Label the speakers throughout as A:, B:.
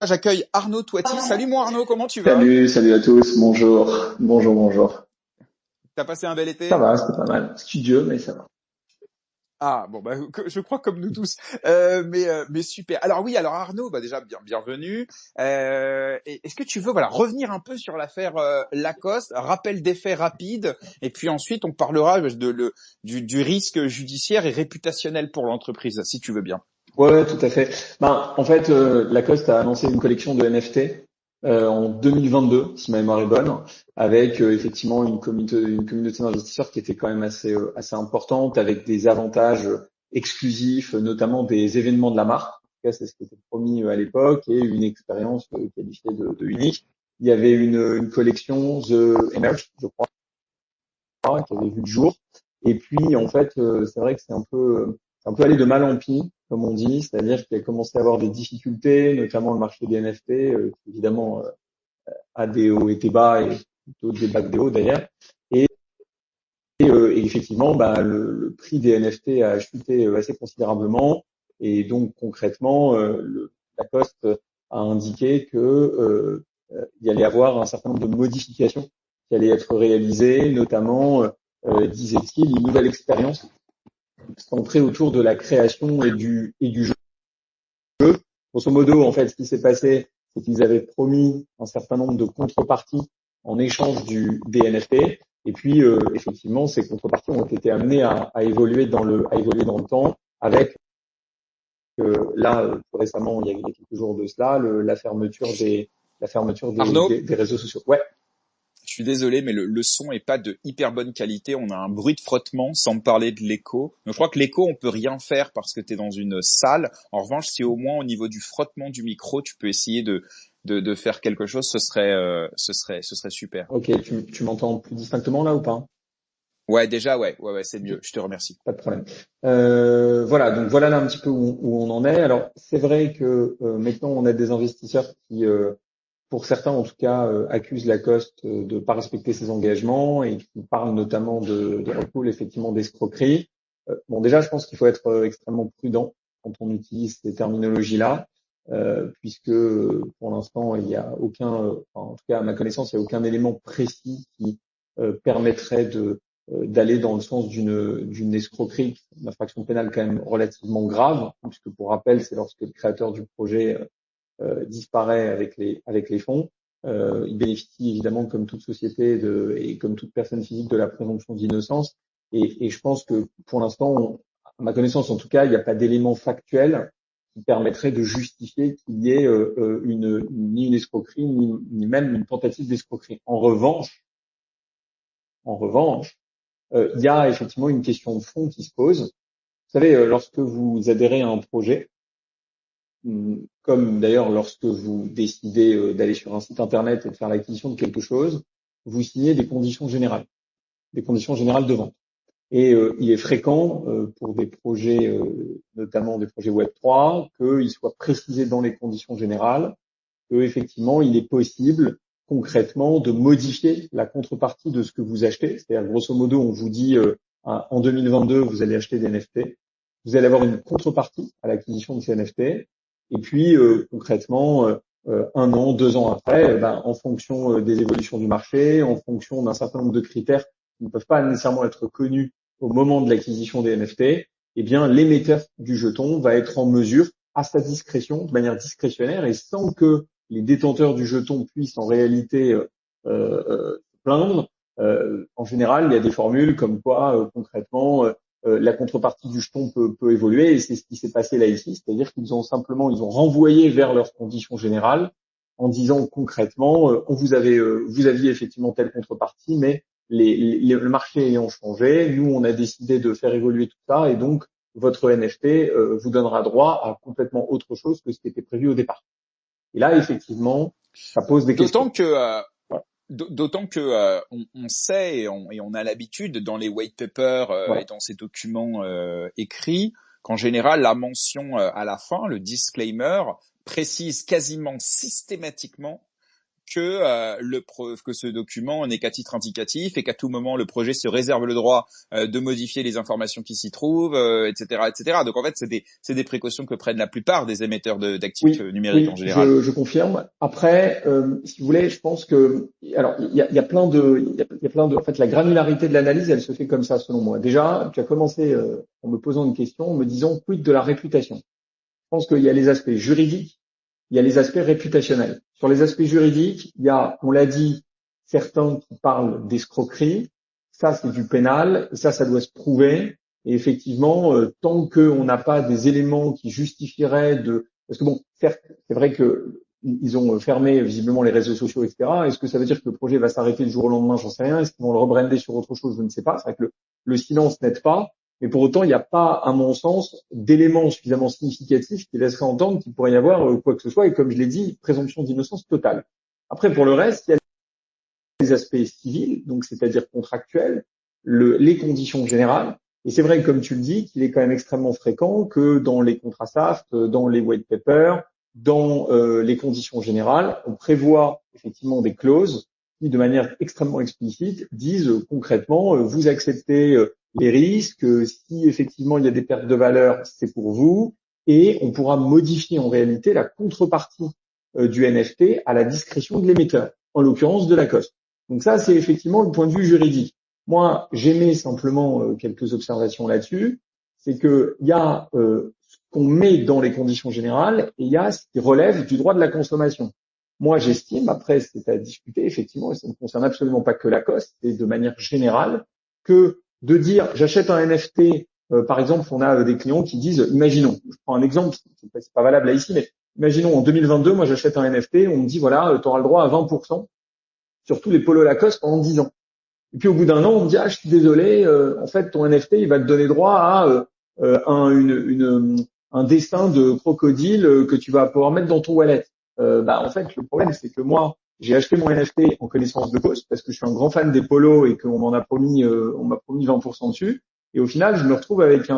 A: J'accueille Arnaud Toiti. Salut mon Arnaud, comment tu vas?
B: Salut à tous, bonjour.
A: T'as passé un bel
B: Ça
A: été?
B: va, c'était pas mal. Studieux, mais ça va.
A: Ah bon bah je crois comme nous tous. Mais super. Alors Arnaud, bah déjà bienvenue. Est-ce que tu veux revenir un peu sur l'affaire Lacoste, rappel des faits rapide, et puis ensuite on parlera du risque judiciaire et réputationnel pour l'entreprise, si tu veux bien.
B: Ouais, tout à fait. En fait, Lacoste a annoncé une collection de NFT en 2022, si ma mémoire est bonne, avec effectivement une communauté d'investisseurs qui était quand même assez importante, avec des avantages exclusifs, notamment des événements de la marque. En tout cas, c'est ce qui était promis à l'époque, et une expérience qualifiée de unique. Il y avait une collection The Emerge, je crois, qui avait vu le jour. Et puis, en fait, c'est vrai que c'est un peu allé de mal en pis, comme on dit, c'est-à-dire qu'il a commencé à avoir des difficultés, notamment le marché des NFT, qui évidemment a des hauts et des bas, et plutôt des bas que des hauts d'ailleurs. Et, et effectivement, le prix des NFT a chuté assez considérablement. Et donc, concrètement, Lacoste a indiqué que il y allait avoir un certain nombre de modifications qui allaient être réalisées, notamment, disait-il, une nouvelle expérience centrée autour de la création et du jeu. Grosso modo, en fait, ce qui s'est passé, c'est qu'ils avaient promis un certain nombre de contreparties en échange des NFT. Et puis, effectivement, ces contreparties ont été amenées à évoluer dans le temps, avec là, récemment, il y a quelques jours de cela, la fermeture
A: Arnaud,
B: des réseaux sociaux. Ouais.
A: je suis désolé, mais le son est pas de hyper bonne qualité. On a un bruit de frottement, sans parler de l'écho. Donc, je crois que l'écho, on peut rien faire parce que tu es dans une salle. En revanche, si au moins au niveau du frottement du micro, tu peux essayer de faire quelque chose, ce serait super.
B: Ok, tu m'entends plus distinctement là ou pas?
A: Ouais, déjà, ouais, c'est
B: Ok.
A: mieux. Je te remercie.
B: Pas de problème. Voilà, donc voilà là un petit peu où on en est. Alors c'est vrai que maintenant on a des investisseurs qui, pour certains en tout cas, accusent Lacoste de pas respecter ses engagements et qui parlent notamment de recours effectivement d'escroquerie. Bon déjà, je pense qu'il faut être extrêmement prudent quand on utilise ces terminologies-là, puisque pour l'instant il n'y a en tout cas à ma connaissance, il n'y a aucun élément précis qui permettrait d'aller dans le sens d'une escroquerie, une infraction pénale quand même relativement grave, puisque pour rappel, c'est lorsque le créateur du projet disparaît avec les fonds. Il bénéficie évidemment, comme toute société et comme toute personne physique, de la présomption d'innocence. Et je pense que pour l'instant, à ma connaissance en tout cas, il n'y a pas d'éléments factuels qui permettrait de justifier qu'il y ait ni une escroquerie, ni même une tentative d'escroquerie. En revanche, il y a effectivement une question de fond qui se pose. Vous savez, lorsque vous adhérez à un projet, comme d'ailleurs lorsque vous décidez d'aller sur un site internet et de faire l'acquisition de quelque chose, vous signez des conditions générales de vente. Et il est fréquent pour des projets, notamment des projets Web3, qu'il soit précisé dans les conditions générales que effectivement il est possible concrètement de modifier la contrepartie de ce que vous achetez. C'est-à-dire grosso modo, on vous dit en 2022 vous allez acheter des NFT, vous allez avoir une contrepartie à l'acquisition de ces NFT, et puis concrètement 1 an, 2 ans après, en fonction des évolutions du marché, en fonction d'un certain nombre de critères qui ne peuvent pas nécessairement être connus au moment de l'acquisition des NFT, eh bien l'émetteur du jeton va être en mesure, à sa discrétion, de manière discrétionnaire et sans que les détenteurs du jeton puissent en réalité se plaindre. En général, il y a des formules comme quoi, concrètement, la contrepartie du jeton peut évoluer, et c'est ce qui s'est passé là ici, c'est-à-dire ils ont renvoyé vers leurs conditions générales en disant concrètement, vous aviez effectivement telle contrepartie, mais le marché ayant changé, nous on a décidé de faire évoluer tout ça, et donc votre NFT vous donnera droit à complètement autre chose que ce qui était prévu au départ. Et là, effectivement, ça pose des questions.
A: D'autant que
B: Voilà.
A: D'autant que on sait et on a l'habitude dans les white papers et
B: Voilà.
A: dans ces documents écrits qu'en général la mention à la fin, le disclaimer, précise quasiment systématiquement que ce document n'est qu'à titre indicatif et qu'à tout moment le projet se réserve le droit de modifier les informations qui s'y trouvent, etc., etc. Donc en fait, c'est des précautions que prennent la plupart des émetteurs d'actifs numériques en général.
B: Je confirme. Après, si vous voulez, je pense que alors il y a plein de en fait la granularité de l'analyse, elle se fait comme ça selon moi. Déjà, tu as commencé en me posant une question, en me disant quid de la réputation. Je pense qu'il y a les aspects juridiques, il y a les aspects réputationnels. Sur les aspects juridiques, il y a, on l'a dit, certains qui parlent d'escroquerie. Ça, c'est du pénal, et ça doit se prouver. Et effectivement, tant qu'on n'a pas des éléments qui justifieraient de... Parce que bon, certes, c'est vrai que ils ont fermé visiblement les réseaux sociaux, etc. Est-ce que ça veut dire que le projet va s'arrêter du jour au lendemain? J'en sais rien. Est-ce qu'ils vont le rebrander sur autre chose? Je ne sais pas. C'est vrai que le silence n'aide pas. Mais pour autant, il n'y a pas, à mon sens, d'éléments suffisamment significatifs qui laisseraient entendre qu'il pourrait y avoir quoi que ce soit. Et comme je l'ai dit, présomption d'innocence totale. Après, pour le reste, il y a les aspects civils, donc c'est-à-dire contractuels, les conditions générales. Et c'est vrai, comme tu le dis, qu'il est quand même extrêmement fréquent que dans les contrats SAFT, dans les white papers, dans les conditions générales, on prévoit effectivement des clauses qui, de manière extrêmement explicite, disent concrètement, vous acceptez les risques, si effectivement il y a des pertes de valeur, c'est pour vous, et on pourra modifier en réalité la contrepartie du NFT à la discrétion de l'émetteur, en l'occurrence de l'ACOST. Donc ça, c'est effectivement le point de vue juridique. Moi, j'émets simplement quelques observations là-dessus. C'est que il y a ce qu'on met dans les conditions générales et il y a ce qui relève du droit de la consommation. Moi, j'estime, après c'est à discuter effectivement, et ça ne concerne absolument pas que Lacoste, et de manière générale, que de dire j'achète un NFT, par exemple, on a des clients qui disent, imaginons, je prends un exemple, c'est pas valable là ici, mais imaginons en 2022, moi j'achète un NFT, on me dit voilà, tu auras le droit à 20% sur tous les polos Lacoste pendant 10 ans. Et puis au bout d'un an, on me dit je suis désolé, en fait ton NFT il va te donner droit à un dessin de crocodile que tu vas pouvoir mettre dans ton wallet. En fait le problème c'est que moi j'ai acheté mon NFT en connaissance de cause parce que je suis un grand fan des polos et qu'on m'en a promis on m'a promis 20% dessus. Et au final je me retrouve avec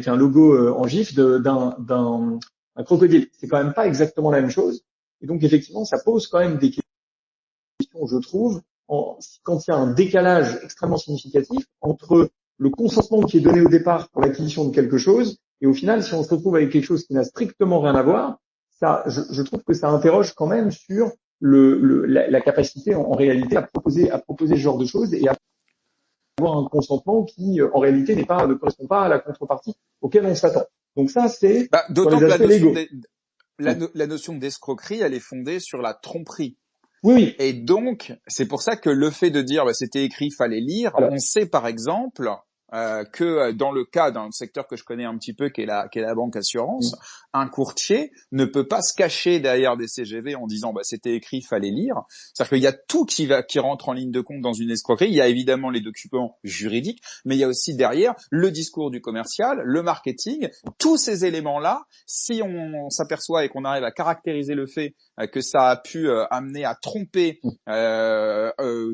B: un logo en gif d'un crocodile. C'est quand même pas exactement la même chose. Et donc effectivement ça pose quand même des questions, je trouve, quand il y a un décalage extrêmement significatif entre le consentement qui est donné au départ pour l'acquisition de quelque chose et au final, si on se retrouve avec quelque chose qui n'a strictement rien à voir, ça, je trouve que ça interroge quand même sur la capacité en réalité à proposer ce genre de choses et à avoir un consentement qui en réalité ne correspond pas à la contrepartie auquel on s'attend. Donc ça, c'est sur
A: D'autant
B: les
A: que
B: aspects légaux.
A: la notion d'escroquerie, elle est fondée sur la tromperie.
B: Oui.
A: Et donc, c'est pour ça que le fait de dire c'était écrit, fallait lire,
B: Alors,
A: on sait par exemple que dans le cas d'un secteur que je connais un petit peu, qui est la banque assurance, un courtier ne peut pas se cacher derrière des CGV en disant c'était écrit, fallait lire. C'est-à-dire qu'il y a tout qui rentre en ligne de compte dans une escroquerie. Il y a évidemment les documents juridiques, mais il y a aussi derrière le discours du commercial, le marketing, tous ces éléments-là. Si on s'aperçoit et qu'on arrive à caractériser le fait que ça a pu amener à tromper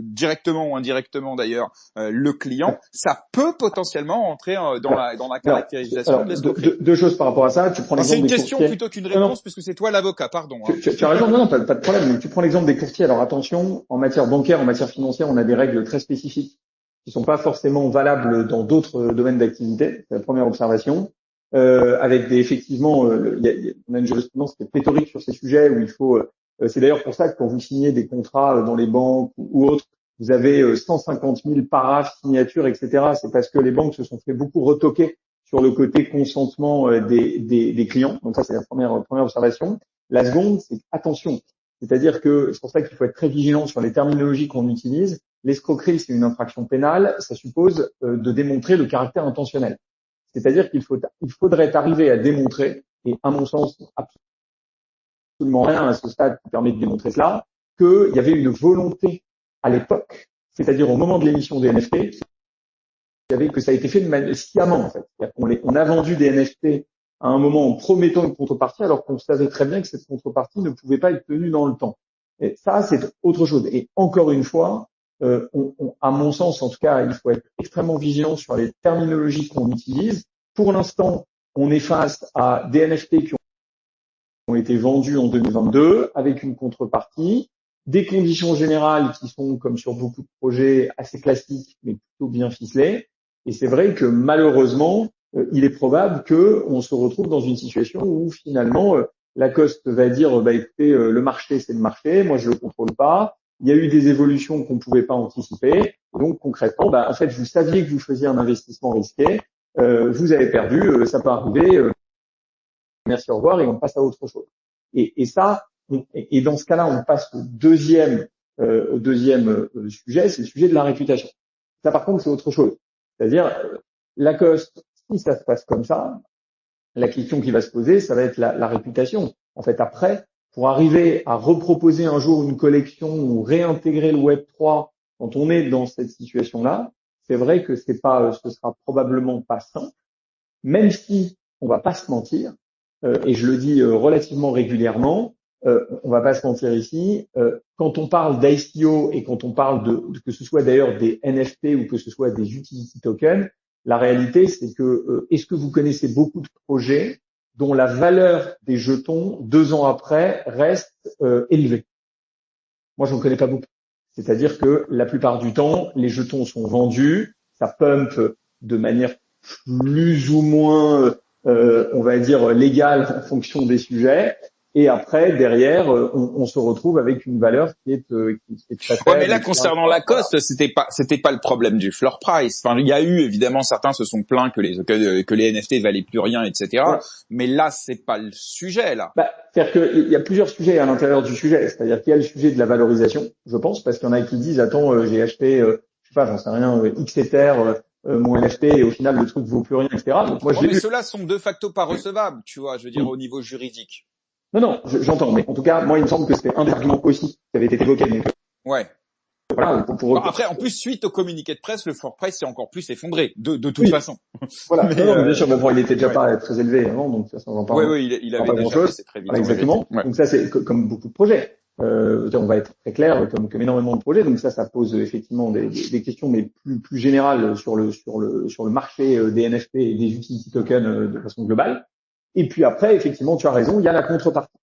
A: directement ou indirectement d'ailleurs le client, ça peut potentiellement entrer dans la caractérisation de l'escroquerie.
B: Deux choses par rapport à ça. Tu prends l'exemple des courtiers.
A: C'est une question plutôt qu'une réponse puisque c'est toi l'avocat, pardon.
B: Tu as raison, non, pas de problème. Mais tu prends l'exemple des courtiers. Alors attention, en matière bancaire, en matière financière, on a des règles très spécifiques qui sont pas forcément valables dans d'autres domaines d'activité. C'est la première observation. Avec effectivement, on a une jurisprudence qui est pléthorique sur ces sujets où il faut. C'est d'ailleurs pour ça que quand vous signez des contrats dans les banques ou autres, vous avez 150 000 paraphes, signatures, etc. C'est parce que les banques se sont fait beaucoup retoquer sur le côté consentement des clients. Donc ça, c'est la première observation. La seconde, c'est attention. C'est-à-dire que c'est pour ça qu'il faut être très vigilant sur les terminologies qu'on utilise. L'escroquerie, c'est une infraction pénale. Ça suppose de démontrer le caractère intentionnel. C'est-à-dire qu'il faudrait arriver à démontrer, et à mon sens, absolument rien à ce stade qui permet de démontrer cela, qu'il y avait une volonté à l'époque, c'est-à-dire au moment de l'émission des NFT, que ça a été fait sciemment en fait. On a vendu des NFT à un moment en promettant une contrepartie alors qu'on savait très bien que cette contrepartie ne pouvait pas être tenue dans le temps. Et ça, c'est autre chose. Et encore une fois, à mon sens, en tout cas, il faut être extrêmement vigilant sur les terminologies qu'on utilise. Pour l'instant, on est face à des NFT qui ont été vendus en 2022 avec une contrepartie. des conditions générales qui sont, comme sur beaucoup de projets, assez classiques, mais plutôt bien ficelées. Et c'est vrai que malheureusement, il est probable que on se retrouve dans une situation où finalement Lacoste va dire bah écoutez, le marché c'est le marché, moi je le contrôle pas. Il y a eu des évolutions qu'on pouvait pas anticiper. Donc concrètement, bah en fait vous saviez que vous faisiez un investissement risqué, vous avez perdu, ça peut arriver. Merci, au revoir, et on passe à autre chose. Et ça, et dans ce cas-là, on passe au deuxième sujet, c'est le sujet de la réputation. Ça, par contre, c'est autre chose. C'est-à-dire, Lacoste, si ça se passe comme ça, la question qui va se poser, ça va être la réputation. En fait, après, pour arriver à reproposer un jour une collection ou réintégrer le Web3 quand on est dans cette situation-là, c'est vrai que ce sera probablement pas simple, même si on va pas se mentir, et je le dis relativement régulièrement, on va pas se mentir ici, quand on parle d'ICO et quand on parle que ce soit d'ailleurs des NFT ou que ce soit des utility tokens, la réalité c'est que est-ce que vous connaissez beaucoup de projets dont la valeur des jetons 2 ans après reste élevée? Moi, je ne connais pas beaucoup. C'est-à-dire que la plupart du temps, les jetons sont vendus, ça pump de manière plus ou moins, on va dire, légale en fonction des sujets. Et après, derrière, on se retrouve avec une valeur qui est très
A: Ouais, mais
B: faible,
A: là,
B: etc.
A: concernant
B: Voilà.
A: Lacoste, c'était pas le problème du floor price. Enfin, il y a eu, évidemment, certains se sont plaints que les NFT valaient plus rien, etc.
B: Voilà.
A: Mais là, c'est pas le sujet, là.
B: Bah, c'est-à-dire qu'il y a plusieurs sujets à l'intérieur du sujet. C'est-à-dire qu'il y a le sujet de la valorisation, je pense, parce qu'il y en a qui disent, attends, j'ai acheté, je sais pas, j'en sais rien, X Ether, mon NFT, et au final, le truc vaut plus rien, etc. Donc moi,
A: Ouais,
B: j'ai
A: mais
B: vu.
A: ceux-là sont de facto pas recevables, tu vois, je veux dire, au niveau juridique.
B: Non, non, j'entends, mais en tout cas, moi, il me semble que c'était un des arguments aussi qui avait été évoqué. Donc,
A: Ouais.
B: voilà,
A: Bon, après, en plus, suite au communiqué de presse, le floor price s'est encore plus effondré, de toute
B: oui,
A: façon.
B: voilà.
A: Mais,
B: Non, non, mais bien sûr, mais bon, il était déjà
A: ouais.
B: pas très élevé avant, donc ça, on en
A: Ouais,
B: parle,
A: ouais, il
B: pas
A: avait déjà
B: grand-chose.
A: baissé très vite
B: Voilà,
A: en vérité.
B: exactement.
A: Ouais.
B: Donc ça, c'est comme beaucoup de projets. On va être très clair, comme énormément de projets. Donc ça pose effectivement des questions, mais plus générales sur le marché des NFT et des utility tokens de façon globale. Et puis après, effectivement, tu as raison, il y a la contrepartie.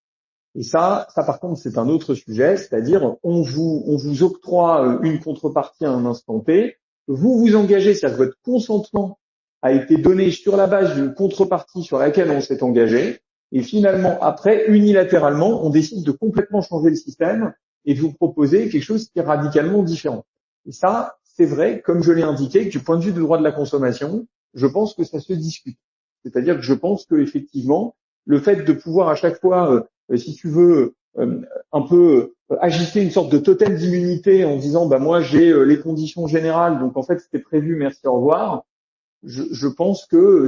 B: Et ça par contre, c'est un autre sujet, c'est-à-dire on vous octroie une contrepartie à un instant T, vous vous engagez, c'est-à-dire que votre consentement a été donné sur la base d'une contrepartie sur laquelle on s'est engagé, et finalement après, unilatéralement, on décide de complètement changer le système et de vous proposer quelque chose qui est radicalement différent. Et ça, c'est vrai, comme je l'ai indiqué, que du point de vue du droit de la consommation, je pense que ça se discute. C'est-à-dire que je pense que effectivement, le fait de pouvoir à chaque fois si tu veux, un peu agiter une sorte de totem d'immunité en disant bah moi j'ai les conditions générales, donc en fait c'était prévu, merci, au revoir. Je pense que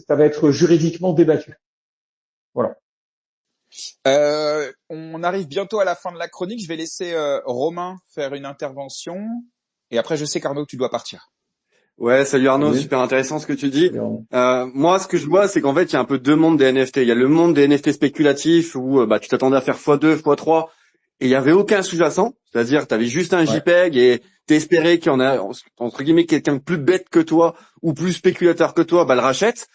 B: ça va être juridiquement débattu. Voilà.
A: On arrive bientôt à la fin de la chronique. Je vais laisser Romain faire une intervention. Et après, je sais qu'Arnaud, tu dois partir.
C: Ouais, salut Arnaud,
B: Salut.
C: super intéressant ce que tu dis.
B: Salut, Arnaud.
C: Moi, ce que je vois, c'est qu'en fait, il y a un peu deux mondes des NFT. Il y a le monde des NFT spéculatifs où bah, tu t'attendais à faire x2, x3, et il y avait aucun sous-jacent. C'est-à-dire, tu avais juste un
B: Ouais.
C: JPEG et t'espérais qu'il y en a, entre guillemets, quelqu'un de plus bête que toi ou plus spéculateur que toi, bah, le rachète.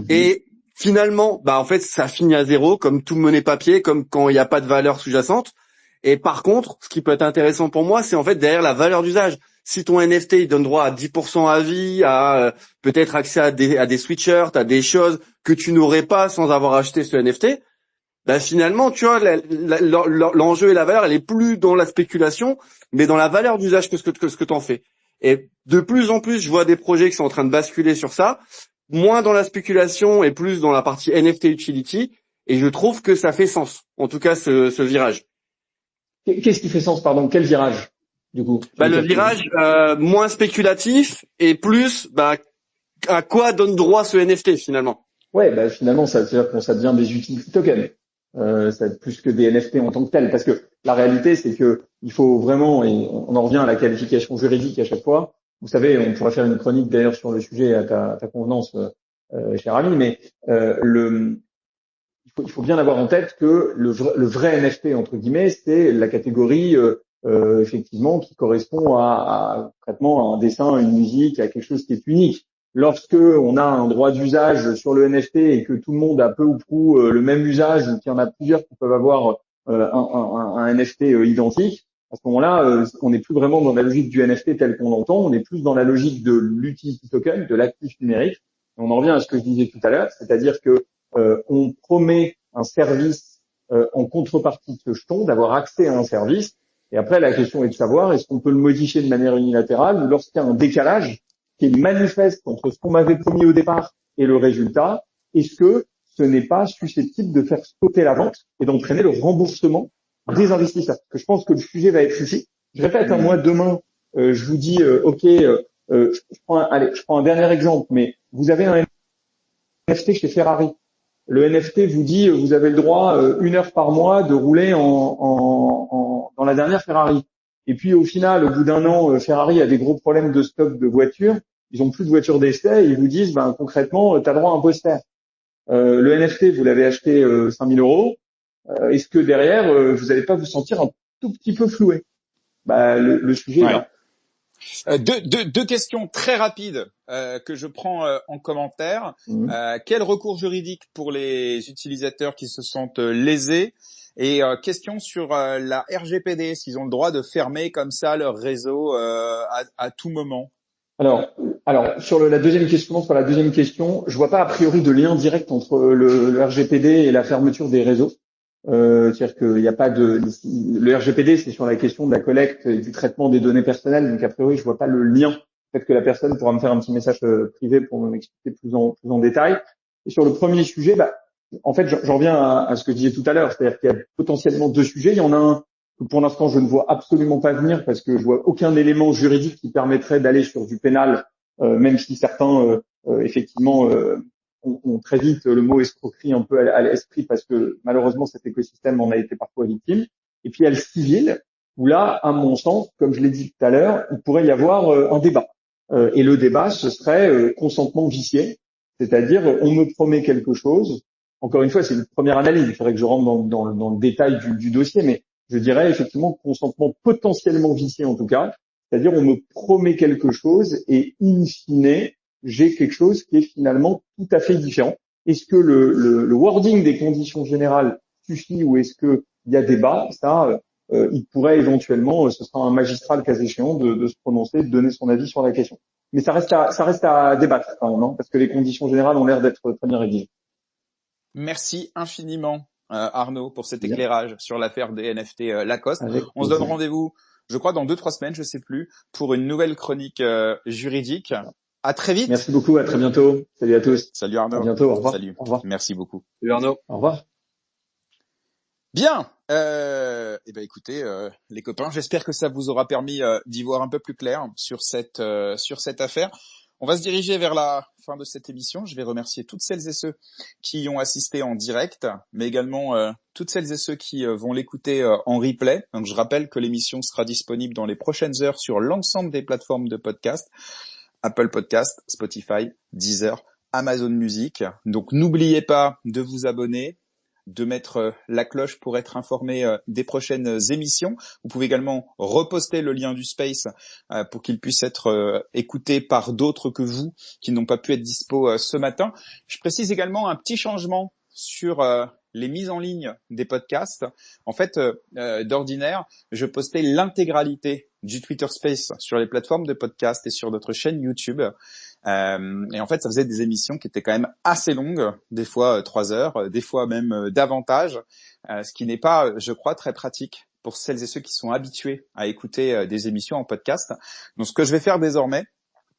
C: Et finalement, bah, en fait, ça finit à zéro, comme tout monnaie papier, comme quand il n'y a pas de valeur sous-jacente. Et par contre, ce qui peut être intéressant pour moi, c'est en fait derrière la valeur d'usage. Si ton NFT il donne droit à 10% à vie, à peut-être accès à des sweatshirts, à des choses que tu n'aurais pas sans avoir acheté ce NFT, bah finalement, tu vois, l'enjeu et la valeur, elle est plus dans la spéculation, mais dans la valeur d'usage que ce que t'en fais. Et de plus en plus, je vois des projets qui sont en train de basculer sur ça, moins dans la spéculation et plus dans la partie NFT utility. Et je trouve que ça fait sens. En tout cas, ce virage.
B: Qu'est-ce qui fait sens, pardon? Quel virage, du coup?
C: Bah, le virage moins spéculatif et plus bah, à quoi donne droit ce NFT finalement.
B: Ouais, bah finalement, ça veut dire que ça devient des utility tokens. Ça va être plus que des NFT en tant que tels, parce que la réalité, c'est que il faut vraiment, et on en revient à la qualification juridique à chaque fois. Vous savez, on pourra faire une chronique d'ailleurs sur le sujet à ta convenance, cher ami, mais il faut bien avoir en tête que le vrai NFT entre guillemets, c'est la catégorie effectivement qui correspond concrètement à un dessin, à une musique, à quelque chose qui est unique. Lorsque on a un droit d'usage sur le NFT et que tout le monde a peu ou prou le même usage, ou qu'il y en a plusieurs qui peuvent avoir un un NFT identique, à ce moment-là, on n'est plus vraiment dans la logique du NFT tel qu'on l'entend, on est plus dans la logique de l'utility token, de l'actif numérique. Et on en revient à ce que je disais tout à l'heure, c'est-à-dire que on promet un service en contrepartie de ce jeton, d'avoir accès à un service. Et après, la question est de savoir est-ce qu'on peut le modifier de manière unilatérale ou lorsqu'il y a un décalage qui est manifeste entre ce qu'on m'avait promis au départ et le résultat, est-ce que ce n'est pas susceptible de faire stopper la vente et d'entraîner le remboursement des investisseurs? Parce que je pense que le sujet va être ici. Je répète, moi demain, je vous dis, je prends un dernier exemple, mais vous avez un NFT chez Ferrari. Le NFT vous dit, vous avez le droit 1 heure par mois de rouler dans la dernière Ferrari. Et puis au final, au bout d'1 an, Ferrari a des gros problèmes de stock de voitures. Ils ont plus de voitures d'essai et ils vous disent, concrètement, tu as droit à un poster. Le NFT, vous l'avez acheté 5 000 €. Est-ce que derrière, vous n'allez pas vous sentir un tout petit peu floué? Le sujet est là.
A: Deux questions très rapides que je prends en commentaire. Quel recours juridique pour les utilisateurs qui se sentent lésés? Et question sur la RGPD, s'ils ont le droit de fermer comme ça leur réseau à tout moment.
B: Alors sur la deuxième question, je vois pas a priori de lien direct entre le RGPD et la fermeture des réseaux. C'est-à-dire qu'il n'y a pas le RGPD, c'est sur la question de la collecte et du traitement des données personnelles, donc a priori je vois pas le lien. Peut-être que la personne pourra me faire un petit message privé pour m'expliquer plus en détail. Et sur le premier sujet, en fait j'en reviens à ce que je disais tout à l'heure, c'est-à-dire qu'il y a potentiellement 2 sujets. Il y en a un que pour l'instant je ne vois absolument pas venir parce que je vois aucun élément juridique qui permettrait d'aller sur du pénal, même si certains effectivement ont très vite le mot escroquerie un peu à l'esprit parce que malheureusement cet écosystème en a été parfois victime. Et puis il y a le civil où là, à mon sens, comme je l'ai dit tout à l'heure, il pourrait y avoir un débat. Et le débat, ce serait consentement vicié, c'est-à-dire on me promet quelque chose. Encore une fois, c'est une première analyse. Il faudrait que je rentre dans le détail du dossier, mais je dirais effectivement consentement potentiellement vicié en tout cas, c'est-à-dire on me promet quelque chose et in fine, j'ai quelque chose qui est finalement tout à fait différent. Est-ce que le wording des conditions générales suffit ou est-ce que il y a débat? Ça, il pourrait éventuellement, ce sera un magistrat le cas échéant de se prononcer, de donner son avis sur la question. Mais ça reste à débattre quand même, hein, parce que les conditions générales ont l'air d'être très bien rédigées.
A: Merci infiniment Arnaud pour cet éclairage sur l'affaire des NFT Lacoste. On se donne rendez-vous, je crois, dans 2-3 semaines, je sais plus, pour une nouvelle chronique juridique. À très vite.
B: Merci beaucoup, à très bientôt. Salut à tous.
A: Salut Arnaud.
B: À bientôt, au revoir.
A: Salut.
B: Au revoir.
A: Merci beaucoup.
C: Salut Arnaud.
B: Au revoir.
A: Bien. Écoutez, les copains, j'espère que ça vous aura permis d'y voir un peu plus clair sur cette affaire. On va se diriger vers la fin de cette émission. Je vais remercier toutes celles et ceux qui y ont assisté en direct, mais également toutes celles et ceux qui vont l'écouter en replay. Donc, je rappelle que l'émission sera disponible dans les prochaines heures sur l'ensemble des plateformes de podcast. Apple Podcast, Spotify, Deezer, Amazon Music. Donc, n'oubliez pas de vous abonner, de mettre la cloche pour être informé des prochaines émissions. Vous pouvez également reposter le lien du Space pour qu'il puisse être écouté par d'autres que vous qui n'ont pas pu être dispo ce matin. Je précise également un petit changement sur les mises en ligne des podcasts. En fait, d'ordinaire, je postais l'intégralité du Twitter Space sur les plateformes de podcast et sur notre chaîne YouTube. Et en fait, ça faisait des émissions qui étaient quand même assez longues, des fois 3 heures, des fois même davantage, ce qui n'est pas, je crois, très pratique pour celles et ceux qui sont habitués à écouter des émissions en podcast. Donc, ce que je vais faire désormais,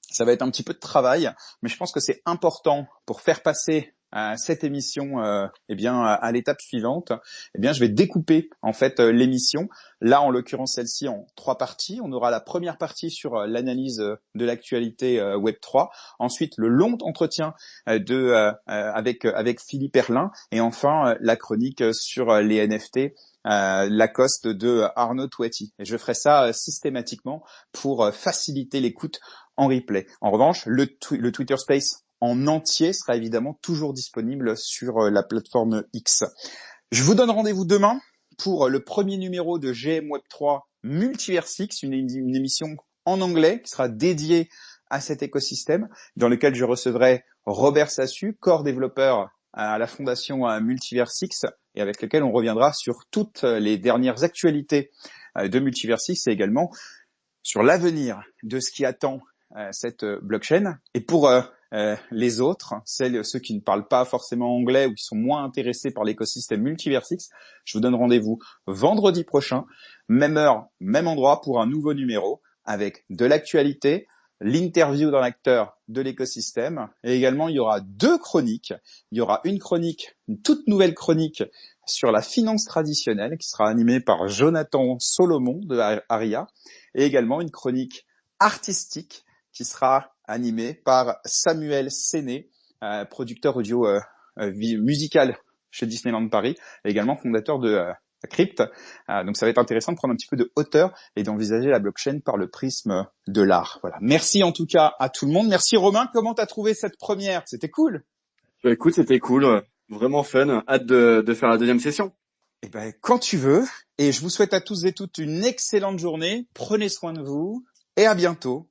A: ça va être un petit peu de travail, mais je pense que c'est important pour faire passer cette émission à l'étape suivante. Je vais découper en fait l'émission, là en l'occurrence celle-ci, en 3 parties. On aura la première partie sur l'analyse de l'actualité Web3, ensuite le long entretien avec Philippe Erlin, et enfin la chronique sur les NFT Lacoste de Arnaud Touati. Et je ferai ça systématiquement pour faciliter l'écoute en replay. En revanche, le Twitter Space en entier sera évidemment toujours disponible sur la plateforme X. Je vous donne rendez-vous demain pour le premier numéro de GM Web3 Multiversix, une émission en anglais qui sera dédiée à cet écosystème, dans lequel je recevrai Robert Sassu, core développeur à la fondation Multiversix et avec lequel on reviendra sur toutes les dernières actualités de Multiversix et également sur l'avenir de ce qui attend cette blockchain. Et pour les autres, ceux qui ne parlent pas forcément anglais ou qui sont moins intéressés par l'écosystème Multiversix, je vous donne rendez-vous vendredi prochain, même heure, même endroit pour un nouveau numéro avec de l'actualité, l'interview d'un acteur de l'écosystème et également il y aura 2 chroniques. Il y aura une toute nouvelle chronique sur la finance traditionnelle qui sera animée par Jonathan Solomon de Aria et également une chronique artistique qui sera animée par Samuel Séné, producteur audio musical chez Disneyland Paris et également fondateur de Crypt. Donc ça va être intéressant de prendre un petit peu de hauteur et d'envisager la blockchain par le prisme de l'art. Voilà. Merci en tout cas à tout le monde. Merci Romain, comment t'as trouvé cette première? C'était cool.
C: Bah, écoute, c'était cool, vraiment fun. Hâte de faire la deuxième session.
A: Eh ben, quand tu veux. Et je vous souhaite à tous et toutes une excellente journée. Prenez soin de vous et à bientôt.